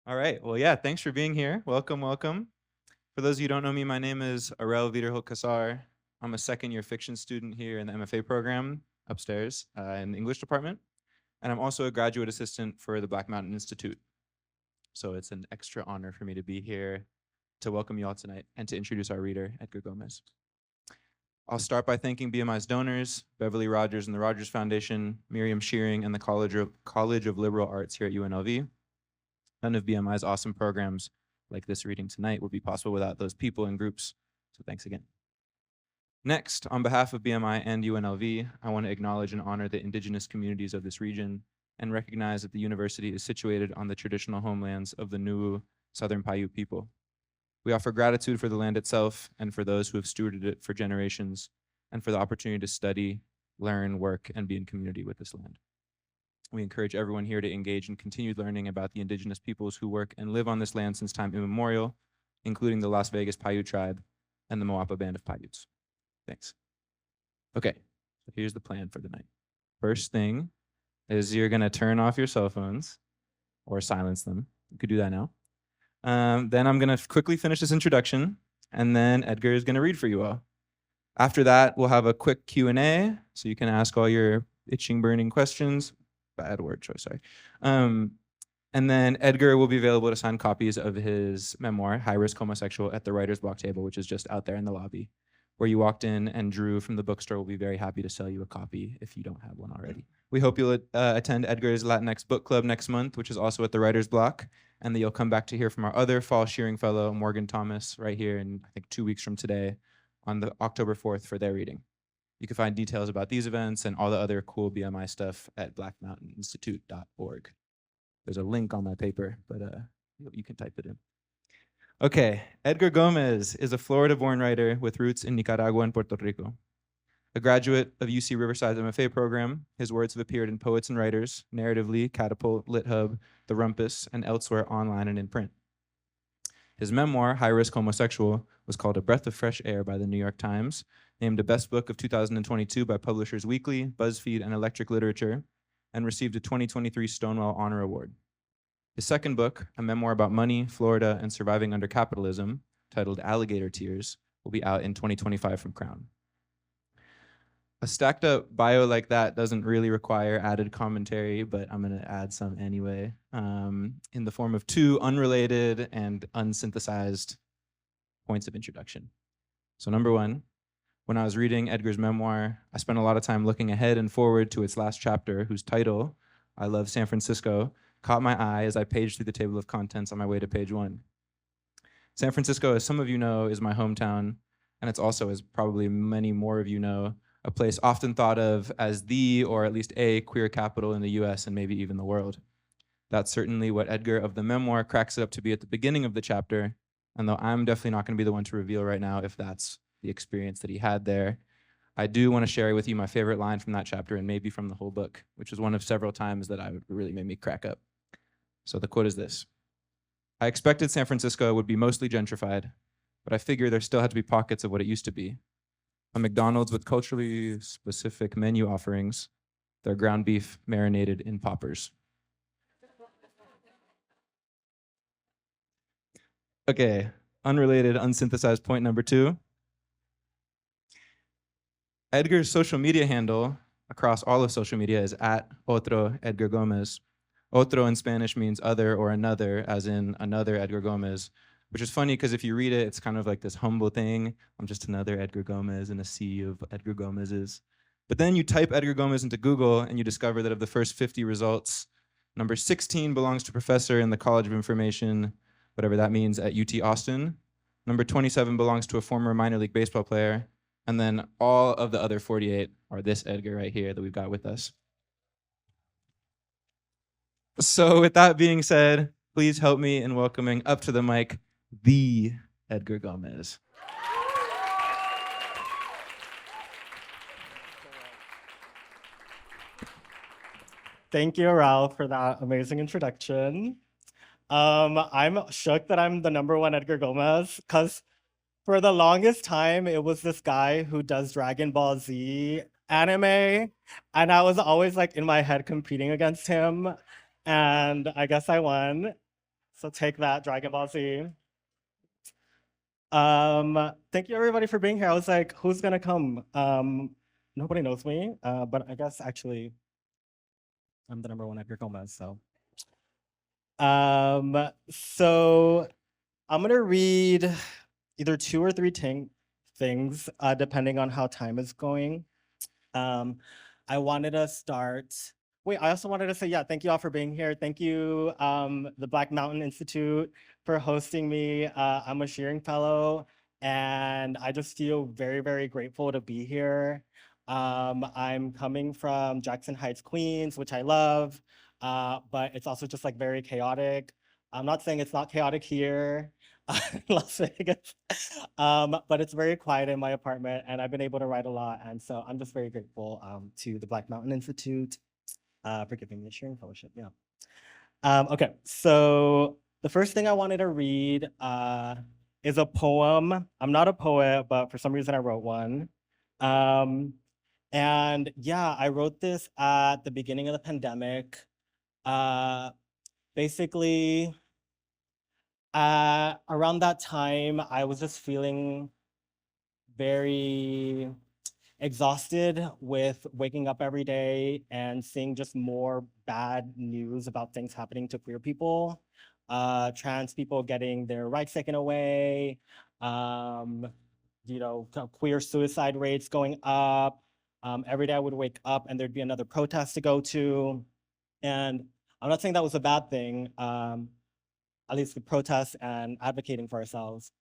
All right. Well, yeah, thanks for being here. Welcome, welcome. For those of you who don't know me, my name is Arel Wiederholt Kassar. I'm a second-year fiction student here in the MFA program upstairs in the English department. And I'm also a graduate assistant for the Black Mountain Institute. So it's an extra honor for me to be here to welcome you all tonight and to introduce our reader, Edgar Gomez. I'll start by thanking BMI's donors, Beverly Rogers and the Rogers Foundation, Miriam Shearing, and the College of Liberal Arts here at UNLV. None of BMI's awesome programs like this reading tonight would be possible without those people and groups, so thanks again. Next, on behalf of BMI and UNLV, I want to acknowledge and honor the indigenous communities of this region and recognize that the university is situated on the traditional homelands of the Nuwu Southern Paiute people. We offer gratitude for the land itself and for those who have stewarded it for generations and for the opportunity to study, learn, work, and be in community with this land. We encourage everyone here to engage in continued learning about the indigenous peoples who work and live on this land since time immemorial, including the Las Vegas Paiute tribe and the Moapa Band of Paiutes. Thanks. Okay, so here's the plan for the night. First thing is you're gonna turn off your cell phones or silence them. You could do that now. Then I'm gonna quickly finish this introduction, and then Edgar is gonna read for you all. After that, we'll have a quick Q&A, so you can ask all your itching, burning questions. Bad word choice, sorry. And then Edgar will be available to sign copies of his memoir, High Risk Homosexual, at the writer's block table, which is just out there in the lobby, where you walked in, and Drew from the bookstore will be very happy to sell you a copy if you don't have one already. We hope you'll attend Edgar's Latinx book club next month, which is also at the writer's block, and that you'll come back to hear from our other fall shearing fellow, Morgan Thomas, right here in, I think, 2 weeks from today on the October 4th for their reading. You can find details about these events and all the other cool BMI stuff at blackmountaininstitute.org. There's a link on my paper, but you can type it in. Okay, Edgar Gomez is a Florida-born writer with roots in Nicaragua and Puerto Rico. A graduate of UC Riverside's MFA program, his words have appeared in Poets and Writers, Narratively, Catapult, LitHub, The Rumpus, and elsewhere online and in print. His memoir, High Risk Homosexual, was called A Breath of Fresh Air by the New York Times, named a Best Book of 2022 by Publishers Weekly, BuzzFeed, and Electric Literature, and received a 2023 Stonewall Honor Award. His second book, a memoir about money, Florida, and surviving under capitalism, titled Alligator Tears, will be out in 2025 from Crown. A stacked up bio like that doesn't really require added commentary, but I'm gonna add some anyway, in the form of two unrelated and unsynthesized points of introduction. So number one, when I was reading Edgar's memoir, I spent a lot of time looking ahead and forward to its last chapter, whose title, I Love San Francisco, caught my eye as I paged through the table of contents on my way to page 1. San Francisco, as some of you know, is my hometown, and it's also, as probably many more of you know, a place often thought of as the, or at least a, queer capital in the US and maybe even the world. That's certainly what Edgar of the memoir cracks it up to be at the beginning of the chapter, and though I'm definitely not gonna be the one to reveal right now if that's the experience that he had there, I do want to share with you my favorite line from that chapter and maybe from the whole book, which is one of several times that really made me crack up. So the quote is this: I expected San Francisco would be mostly gentrified, but I figured there still had to be pockets of what it used to be. A McDonald's with culturally specific menu offerings, their ground beef marinated in poppers. Okay, unrelated, unsynthesized point number 2. Edgar's social media handle across all of social media is at Otro Edgar Gomez. Otro in Spanish means other or another, as in another Edgar Gomez, which is funny because if you read it, it's kind of like this humble thing. I'm just another Edgar Gomez in a sea of Edgar Gomez's. But then you type Edgar Gomez into Google and you discover that of the first 50 results, number 16 belongs to a professor in the College of Information, whatever that means, at UT Austin. Number 27 belongs to a former minor league baseball player. And then all of the other 48 are this Edgar right here that we've got with us. So with that being said, please help me in welcoming up to the mic, the Edgar Gomez. Thank you, Arel, for that amazing introduction. I'm shook that I'm the #1 Edgar Gomez, because for the longest time, it was this guy who does Dragon Ball Z anime, and I was always like in my head competing against him, and I guess I won. So take that, Dragon Ball Z. Thank you everybody for being here. I was like, who's gonna come? Nobody knows me, but I guess actually I'm the number one Edgar Gomez, so. So I'm gonna read either 2 or 3 things, depending on how time is going. I wanted to start. Wait, I also wanted to say, yeah, thank you all for being here. Thank you, the Black Mountain Institute, for hosting me. I'm a Shearing Fellow, and I just feel very, very grateful to be here. I'm coming from Jackson Heights, Queens, which I love, but it's also just like very chaotic. I'm not saying it's not chaotic here in Las Vegas, but it's very quiet in my apartment, and I've been able to write a lot, and so I'm just very grateful to the Black Mountain Institute for giving me a Shearing Fellowship. Yeah. Okay, so the first thing I wanted to read is a poem. I'm not a poet, but for some reason I wrote one. And yeah, I wrote this at the beginning of the pandemic. Basically, around that time, I was just feeling very exhausted with waking up every day and seeing just more bad news about things happening to queer people, trans people getting their rights taken away, queer suicide rates going up. Every day I would wake up and there'd be another protest to go to. And I'm not saying that was a bad thing, at least the protests and advocating for ourselves.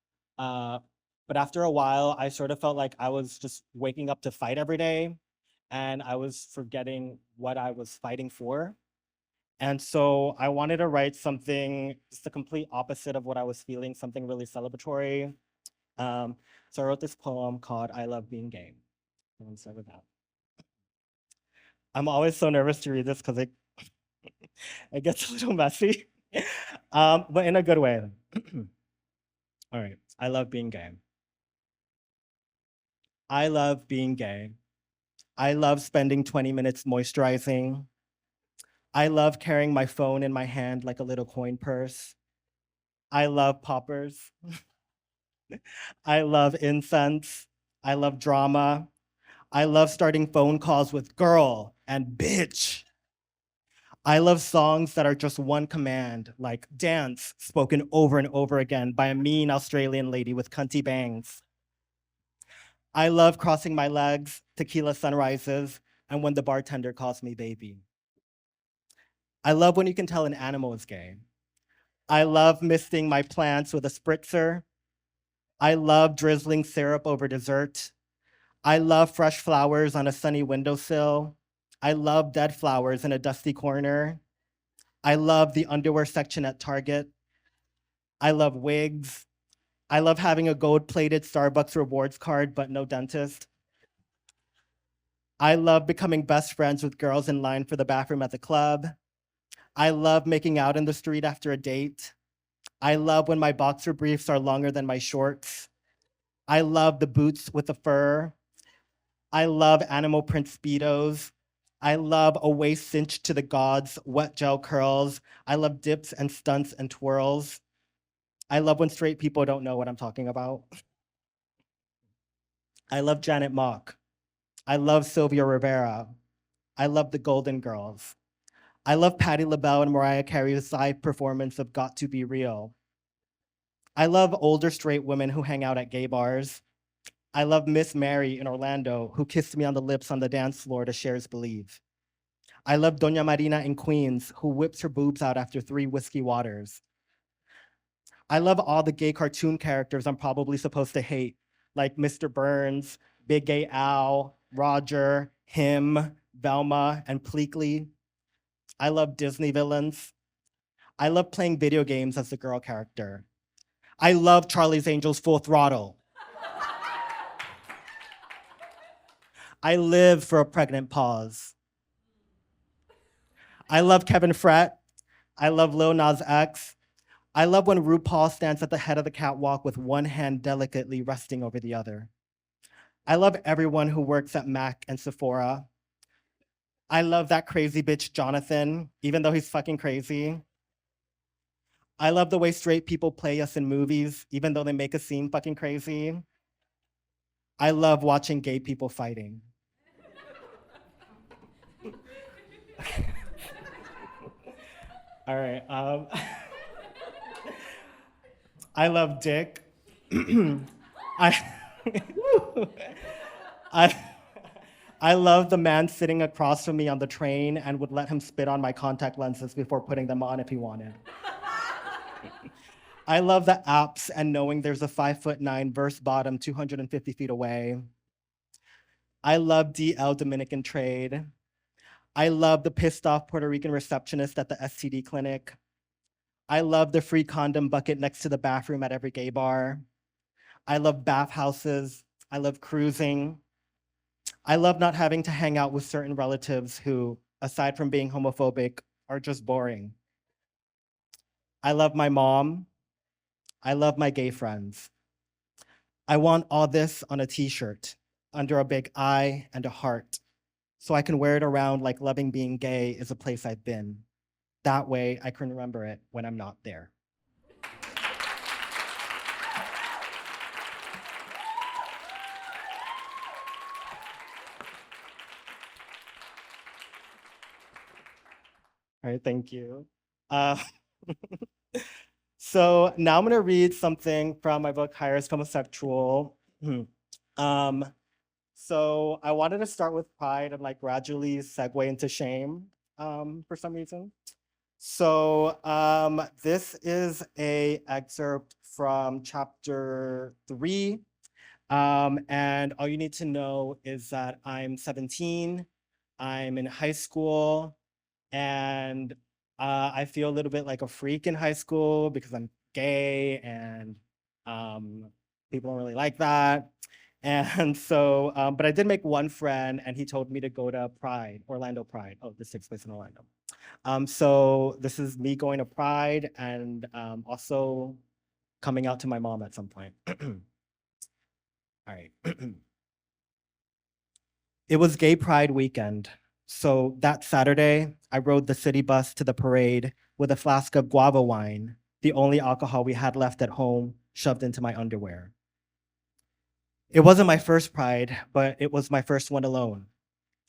But after a while, I sort of felt like I was just waking up to fight every day, and I was forgetting what I was fighting for. And so I wanted to write something just the complete opposite of what I was feeling, something really celebratory. So I wrote this poem called I Love Being Gay. I'm gonna start with that. I'm always so nervous to read this because it gets a little messy, but in a good way. All right, I love being gay. I love being gay. I love spending 20 minutes moisturizing. I love carrying my phone in my hand like a little coin purse. I love poppers. I love incense. I love drama. I love starting phone calls with girl and bitch. I love songs that are just one command, like dance, spoken over and over again by a mean Australian lady with cunty bangs. I love crossing my legs, tequila sunrises, and when the bartender calls me baby. I love when you can tell an animal is gay. I love misting my plants with a spritzer. I love drizzling syrup over dessert. I love fresh flowers on a sunny windowsill. I love dead flowers in a dusty corner. I love the underwear section at Target. I love wigs. I love having a gold-plated Starbucks rewards card, but no dentist. I love becoming best friends with girls in line for the bathroom at the club. I love making out in the street after a date. I love when my boxer briefs are longer than my shorts. I love the boots with the fur. I love animal print Speedos. I love a waist cinch to the gods, wet gel curls. I love dips and stunts and twirls. I love when straight people don't know what I'm talking about. I love Janet Mock. I love Sylvia Rivera. I love the Golden Girls. I love Patti LaBelle and Mariah Carey's live performance of Got to Be Real. I love older straight women who hang out at gay bars. I love Miss Mary in Orlando, who kissed me on the lips on the dance floor to Cher's Believe. I love Doña Marina in Queens, who whips her boobs out after 3 whiskey waters. I love all the gay cartoon characters I'm probably supposed to hate, like Mr. Burns, Big Gay Al, Roger, him, Velma, and Pleakley. I love Disney villains. I love playing video games as the girl character. I love Charlie's Angels Full Throttle. I live for a pregnant pause. I love Kevin Frett. I love Lil Nas X. I love when RuPaul stands at the head of the catwalk with one hand delicately resting over the other. I love everyone who works at MAC and Sephora. I love that crazy bitch Jonathan, even though he's fucking crazy. I love the way straight people play us in movies, even though they make us seem fucking crazy. I love watching gay people fighting. All right. I love dick. I, I, I love the man sitting across from me on the train and would let him spit on my contact lenses before putting them on if he wanted. I love the apps and knowing there's a 5'9" verse bottom 250 feet away. I love DL Dominican trade. I love the pissed off Puerto Rican receptionist at the STD clinic. I love the free condom bucket next to the bathroom at every gay bar. I love bathhouses. I love cruising. I love not having to hang out with certain relatives who, aside from being homophobic, are just boring. I love my mom. I love my gay friends. I want all this on a t-shirt under a big I and a heart, so I can wear it around like loving being gay is a place I've been. That way I can remember it when I'm not there. All right, thank you. So now I'm gonna read something from my book, Higher as Homosexual. So I wanted to start with pride and like gradually segue into shame for some reason. So this is a excerpt from chapter 3. And all you need to know is that I'm 17, I'm in high school, and I feel a little bit like a freak in high school because I'm gay and people don't really like that. And so, but I did make one friend and he told me to go to Pride, Orlando Pride. Oh, this takes place in Orlando. So this is me going to Pride and also coming out to my mom at some point. All right. It was Gay Pride weekend. So that Saturday, I rode the city bus to the parade with a flask of guava wine, the only alcohol we had left at home, shoved into my underwear. It wasn't my first Pride, but it was my first one alone.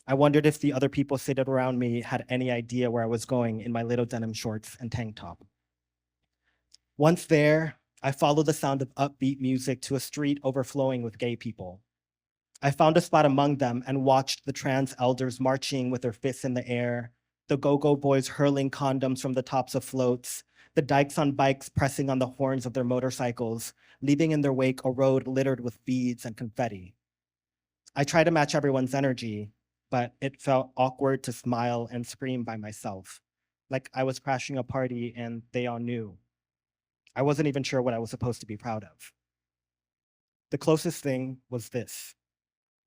I wondered if the other people seated around me had any idea where I was going in my little denim shorts and tank top. Once there, I followed the sound of upbeat music to a street overflowing with gay people. I found a spot among them and watched the trans elders marching with their fists in the air, the go-go boys hurling condoms from the tops of floats, the dykes on bikes pressing on the horns of their motorcycles, leaving in their wake a road littered with beads and confetti. I tried to match everyone's energy, but it felt awkward to smile and scream by myself, like I was crashing a party and they all knew. I wasn't even sure what I was supposed to be proud of. The closest thing was this.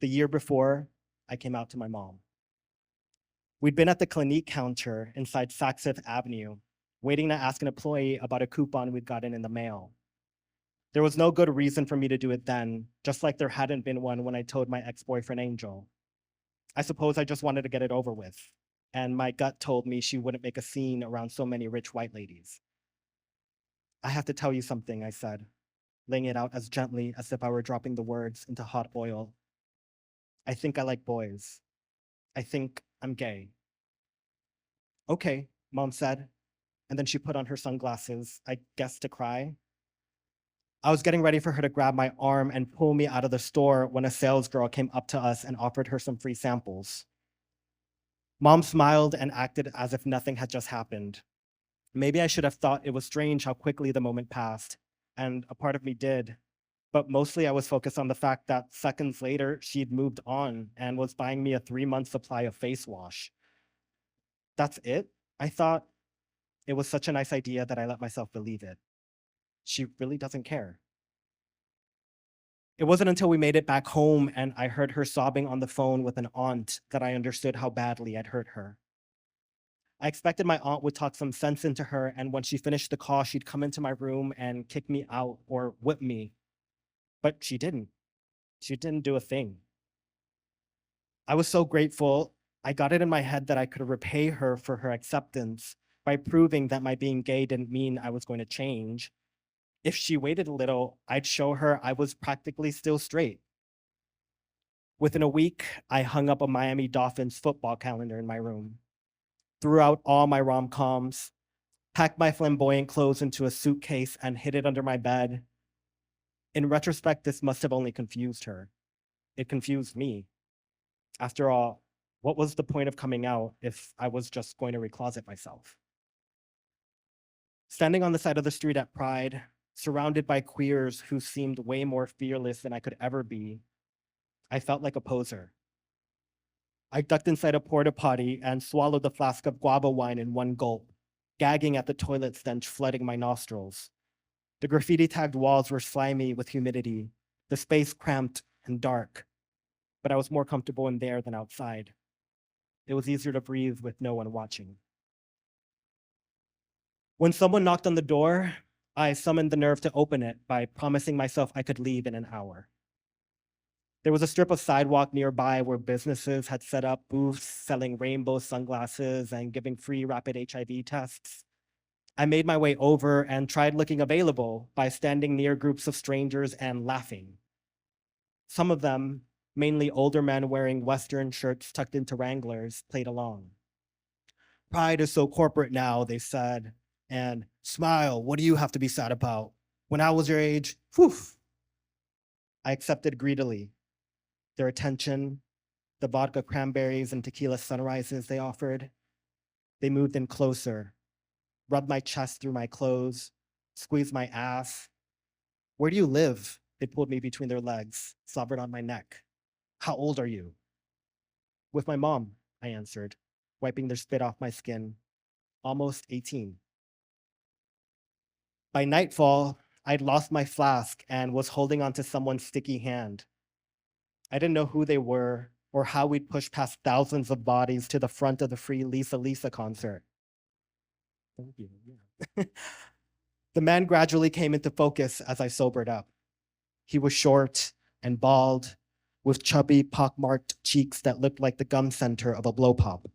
The year before, I came out to my mom. We'd been at the Clinique counter inside Saks Fifth Avenue, waiting to ask an employee about a coupon we'd gotten in the mail. There was no good reason for me to do it then, just like there hadn't been one when I told my ex-boyfriend Angel. I suppose I just wanted to get it over with, and my gut told me she wouldn't make a scene around so many rich white ladies. I have to tell you something, I said, laying it out as gently as if I were dropping the words into hot oil. I think I like boys. I think I'm gay. Okay, Mom said, and then she put on her sunglasses, I guess to cry. I was getting ready for her to grab my arm and pull me out of the store when a sales girl came up to us and offered her some free samples. Mom smiled and acted as if nothing had just happened. Maybe I should have thought it was strange how quickly the moment passed, and a part of me did. But mostly I was focused on the fact that seconds later, she'd moved on and was buying me a 3-month supply of face wash. That's it? I thought. It was such a nice idea that I let myself believe it. She really doesn't care. It wasn't until we made it back home and I heard her sobbing on the phone with an aunt that I understood how badly I'd hurt her. I expected my aunt would talk some sense into her, and when she finished the call, she'd come into my room and kick me out or whip me. But she didn't. She didn't do a thing. I was so grateful. I got it in my head that I could repay her for her acceptance by proving that my being gay didn't mean I was going to change. If she waited a little, I'd show her I was practically still straight. Within a week, I hung up a Miami Dolphins football calendar in my room, threw out all my rom-coms, packed my flamboyant clothes into a suitcase and hid it under my bed. In retrospect, this must have only confused her. It confused me. After all, what was the point of coming out if I was just going to recloset myself? Standing on the side of the street at Pride, surrounded by queers who seemed way more fearless than I could ever be, I felt like a poser. I ducked inside a porta potty and swallowed the flask of guava wine in one gulp, gagging at the toilet stench flooding my nostrils. The graffiti-tagged walls were slimy with humidity, the space cramped and dark, but I was more comfortable in there than outside. It was easier to breathe with no one watching. When someone knocked on the door, I summoned the nerve to open it by promising myself I could leave in an hour. There was a strip of sidewalk nearby where businesses had set up booths selling rainbow sunglasses and giving free rapid HIV tests. I made my way over and tried looking available by standing near groups of strangers and laughing. Some of them, mainly older men wearing Western shirts tucked into Wranglers, played along. Pride is so corporate now, they said, and smile, what do you have to be sad about? When I was your age, whew. I accepted greedily their attention, the vodka cranberries and tequila sunrises they offered. They moved in closer, rubbed my chest through my clothes, squeezed my ass. Where do you live? They pulled me between their legs, slobbered on my neck. How old are you? With my mom, I answered, wiping their spit off my skin. Almost 18. By nightfall, I'd lost my flask and was holding onto someone's sticky hand. I didn't know who they were or how we'd pushed past thousands of bodies to the front of the free Lisa Lisa concert. Thank you. Yeah. The man gradually came into focus as I sobered up. He was short and bald, with chubby, pockmarked cheeks that looked like the gum center of a blow pop.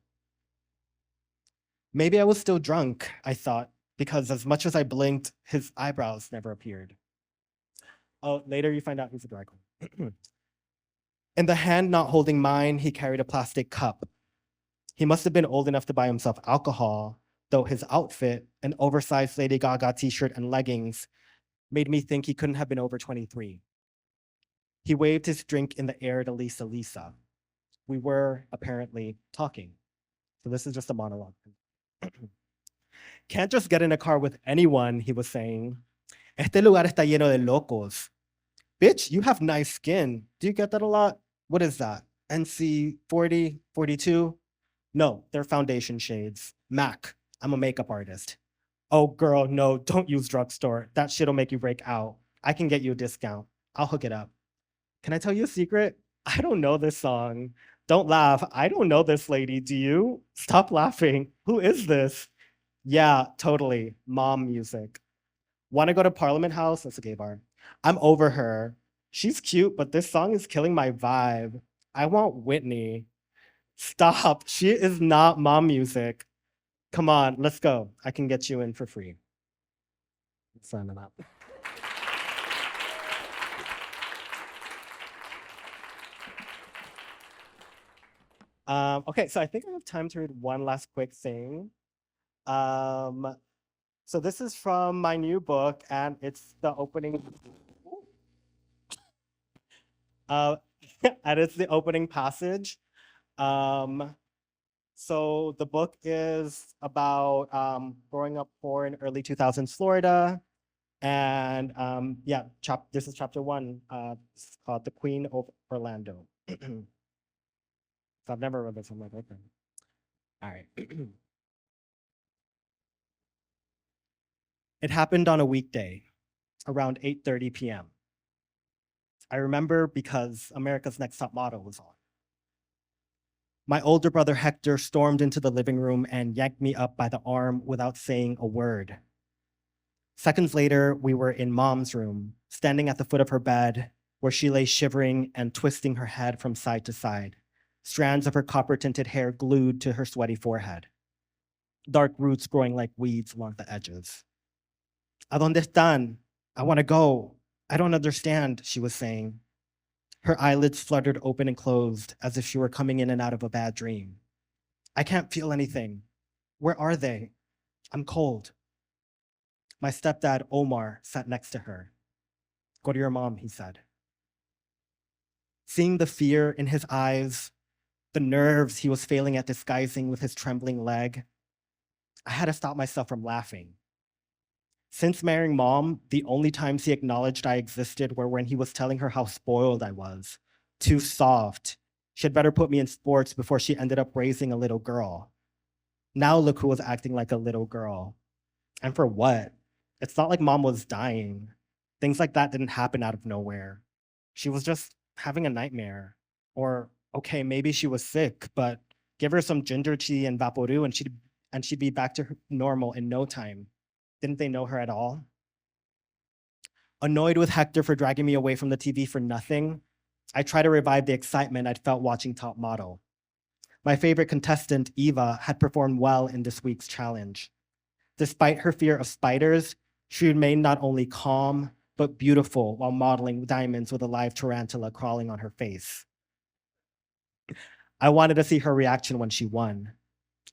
Maybe I was still drunk, I thought, because as much as I blinked, his eyebrows never appeared. Oh, later you find out he's a drag queen. In the hand not holding mine, he carried a plastic cup. He must have been old enough to buy himself alcohol, though his outfit, an oversized Lady Gaga t-shirt and leggings, made me think he couldn't have been over 23. He waved his drink in the air to Lisa Lisa. We were, apparently, talking. So this is just a monologue. Can't just get in a car with anyone, he was saying. Este lugar está lleno de locos. Bitch, you have nice skin. Do you get that a lot? What is that? NC 40, 42? No, they're foundation shades. MAC, I'm a makeup artist. Oh girl, no, don't use drugstore. That shit'll make you break out. I can get you a discount. I'll hook it up. Can I tell you a secret? I don't know this song. Don't laugh. I don't know this lady. Do you? Stop laughing. Who is this? Yeah, totally. Mom music. Want to go to Parliament House? That's a gay bar. I'm over her. She's cute, but this song is killing my vibe. I want Whitney. Stop. She is not mom music. Come on, let's go. I can get you in for free. Sign it up. Okay, so I think I have time to read one last quick thing. So this is from my new book, and it's the opening. And it's the opening passage. So the book is about growing up poor in early 2000s Florida. And yeah, this is chapter 1. It's called The Queen of Orlando. So I've never read this, I'm like, okay. All right. It happened on a weekday, around 8:30 p.m. I remember because America's Next Top Model was on. My older brother Hector stormed into the living room and yanked me up by the arm without saying a word. Seconds later, we were in Mom's room, standing at the foot of her bed, where she lay shivering and twisting her head from side to side, strands of her copper-tinted hair glued to her sweaty forehead. dark roots growing like weeds along the edges. ¿A dónde están? I want to go. I don't understand, she was saying. Her eyelids fluttered open and closed as if she were coming in and out of a bad dream. I can't feel anything. Where are they? I'm cold. My stepdad, Omar, sat next to her. Go to your mom, he said. Seeing the fear in his eyes, the nerves he was failing at disguising with his trembling leg, I had to stop myself from laughing. Since marrying mom, the only times he acknowledged I existed were when he was telling her how spoiled I was. Too soft. She had better put me in sports before she ended up raising a little girl. Now look who was acting like a little girl. And for what? It's not like mom was dying. Things like that didn't happen out of nowhere. She was just having a nightmare. Or, okay, maybe she was sick, but give her some ginger tea and Vaporu and she'd be back to normal in no time. Didn't they know her at all? Annoyed with Hector for dragging me away from the TV for nothing, I tried to revive the excitement I'd felt watching Top Model. My favorite contestant, Eva, had performed well in this week's challenge. Despite her fear of spiders, she remained not only calm, but beautiful while modeling diamonds with a live tarantula crawling on her face. I wanted to see her reaction when she won.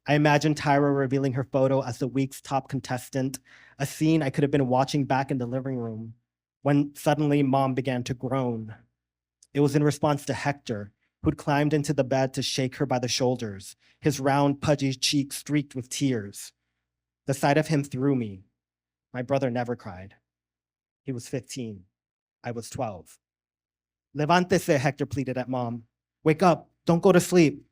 I imagined Tyra revealing her photo as the week's top contestant, a scene I could have been watching back in the living room, when suddenly mom began to groan. It was in response to Hector, who'd climbed into the bed to shake her by the shoulders, his round, pudgy cheeks streaked with tears. The sight of him threw me. My brother never cried. He was 15. I was 12. Levántese, Hector pleaded at mom. Wake up, don't go to sleep.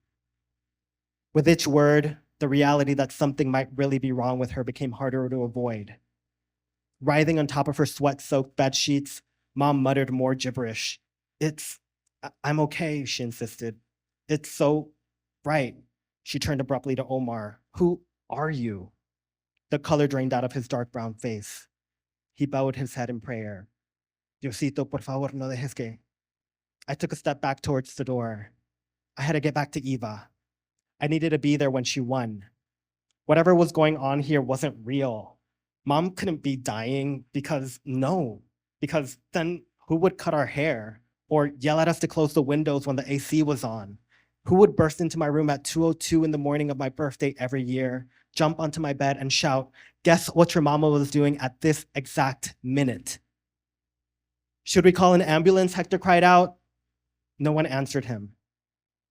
With each word, the reality that something might really be wrong with her became harder to avoid. Writhing on top of her sweat-soaked bed sheets, mom muttered more gibberish. I'm okay, she insisted. It's so bright. She turned abruptly to Omar. Who are you? The color drained out of his dark brown face. He bowed his head in prayer. Diosito, por favor, no dejes que. I took a step back towards the door. I had to get back to Eva. I needed to be there when she won. Whatever was going on here wasn't real. Mom couldn't be dying because then who would cut our hair or yell at us to close the windows when the AC was on? Who would burst into my room at 2:02 in the morning of my birthday every year, jump onto my bed and shout, guess what your mama was doing at this exact minute? Should we call an ambulance? Hector cried out. No one answered him.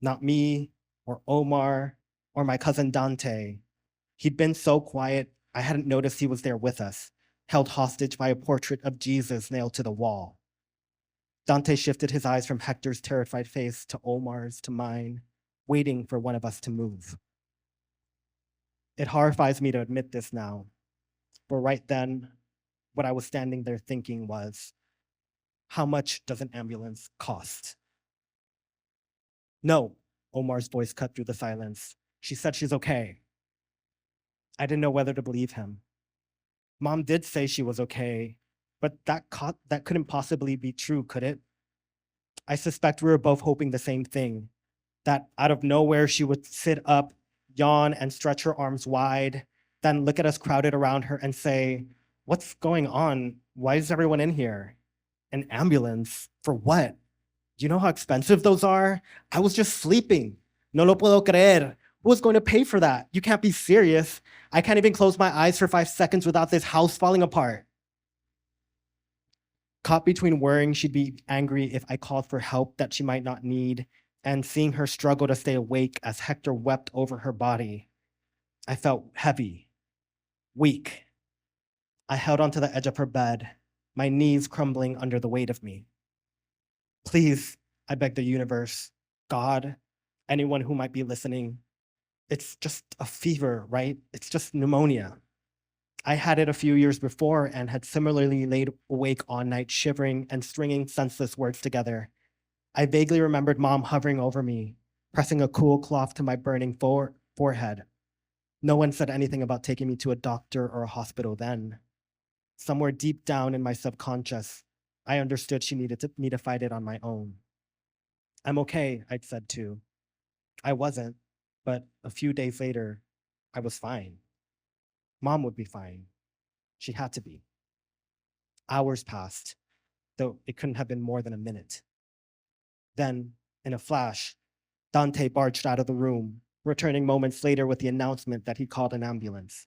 Not me, or Omar, or my cousin Dante. He'd been so quiet, I hadn't noticed he was there with us, held hostage by a portrait of Jesus nailed to the wall. Dante shifted his eyes from Hector's terrified face to Omar's to mine, waiting for one of us to move. It horrifies me to admit this now, but right then, what I was standing there thinking was, how much does an ambulance cost? No, Omar's voice cut through the silence. She said she's okay. I didn't know whether to believe him. Mom did say she was okay, but that couldn't possibly be true, could it? I suspect we were both hoping the same thing, that out of nowhere she would sit up, yawn, and stretch her arms wide, then look at us crowded around her and say, what's going on? Why is everyone in here? An ambulance? For what? Do you know how expensive those are? I was just sleeping. No lo puedo creer. Who is going to pay for that? You can't be serious. I can't even close my eyes for 5 seconds without this house falling apart. Caught between worrying she'd be angry if I called for help that she might not need, and seeing her struggle to stay awake as Hector wept over her body, I felt heavy, weak. I held onto the edge of her bed, my knees crumbling under the weight of me. Please, I begged the universe, God, anyone who might be listening, it's just a fever, right? It's just pneumonia. I had it a few years before and had similarly laid awake all night shivering and stringing senseless words together. I vaguely remembered Mom hovering over me, pressing a cool cloth to my burning forehead. No one said anything about taking me to a doctor or a hospital then. Somewhere deep down in my subconscious, I understood she needed me to fight it on my own. I'm okay, I'd said too. I wasn't, but a few days later, I was fine. Mom would be fine. She had to be. Hours passed, though it couldn't have been more than a minute. Then, in a flash, Dante barged out of the room, returning moments later with the announcement that he called an ambulance.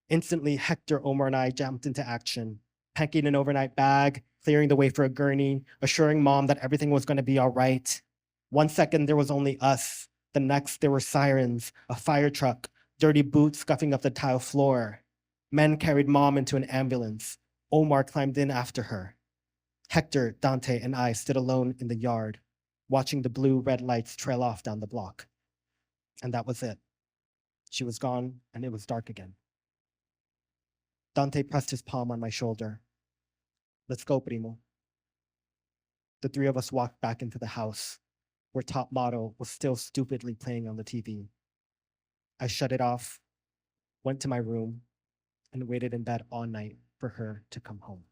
Instantly, Hector, Omar, and I jumped into action, packing an overnight bag, clearing the way for a gurney, assuring Mom that everything was going to be all right. 1 second, there was only us. The next, there were sirens, a fire truck, dirty boots scuffing up the tile floor. Men carried Mom into an ambulance. Omar climbed in after her. Hector, Dante, and I stood alone in the yard, watching the blue-red lights trail off down the block. And that was it. She was gone, and it was dark again. Dante pressed his palm on my shoulder. Let's go, primo. The three of us walked back into the house, where Top Model was still stupidly playing on the TV. I shut it off, went to my room, and waited in bed all night for her to come home.